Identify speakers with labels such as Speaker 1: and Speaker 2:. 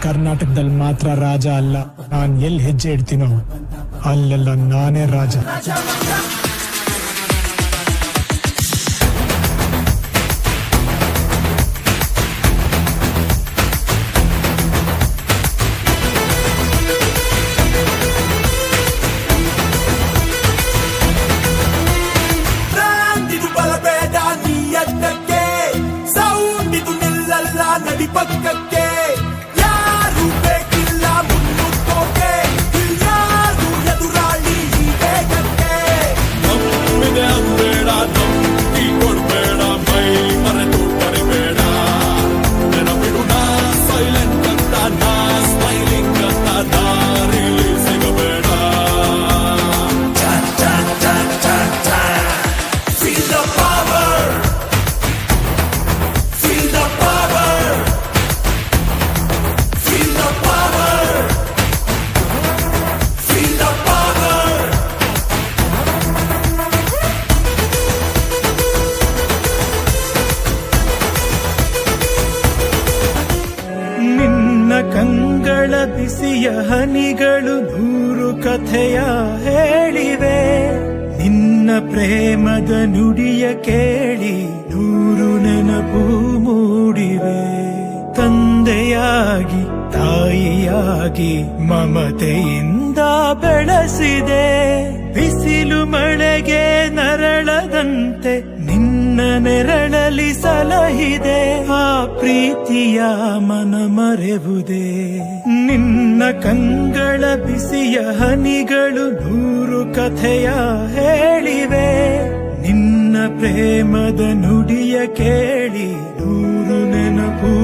Speaker 1: ಕರ್ನಾಟಕದಲ್ಲಿ ಮಾತ್ರ ರಾಜ ಅಲ್ಲ, ನಾನ್ ಎಲ್ಲಿ ಹೆಜ್ಜೆ ಇಡ್ತೀನೋ ಅಲ್ಲೆಲ್ಲ ನಾನೇ ರಾಜ.
Speaker 2: ಪಕ್ಕಕ್ಕೆ ಯಾರು ಬೇಕಿಲ್ಲ ಮುನ್ನುಗ್ಗೋಕೆ, ಯಾರು ಎದುರಾಳಿ ಈ ವೇಗಕ್ಕೆ. ನಮ್ಮಿದೆ ಅನ್ಬೇಡ, ನಂಬಿ ಕೊಡ್ಬೇಡ, ಮೈ ಮರೆತು ಬರಿಬೇಡ. ನೆನಪಿಡು ನಾ ಸೈಲೆಂಟ್ ಅಂತ, ನಾ ಸ್ಮೈಲಿಂಗ್ ಅಂತ, ದಾರಿಲಿ ಸಿಗಬೇಡ. Feel the power, feel the power.
Speaker 3: ಕಂಗಳ ಬಿಸಿಯ ಹನಿಗಳು ನೂರು ಕಥೆಯ ಹೇಳಿವೆ, ನಿನ್ನ ಪ್ರೇಮದ ನುಡಿಯ ಕೇಳಿ ನೂರು ನೆನಪು ಮೂಡಿವೆ. ತಂದೆಯಾಗಿ ತಾಯಿಯಾಗಿ ಮಮತೆಯಿಂದ ಬೆಳೆಸಿದೆ, ಬಿಸಿಲು ಮಳೆಗೆ ನರಳದಂತೆ ನಿನ್ನ ನೆರಳಲಿ ಸಲಹಿದೆ. ಆ ಪ್ರೀತಿಯ ಮನ ಮರೆವುದೇ, ನಿನ್ನ ಕಂಗಳ ಬಿಸಿಯ ಹನಿಗಳು ನೂರು ಕಥೆಯ ಹೇಳಿವೆ, ನಿನ್ನ ಪ್ರೇಮದ ನುಡಿಯ ಕೇಳಿ ನೂರು ನೆನಪು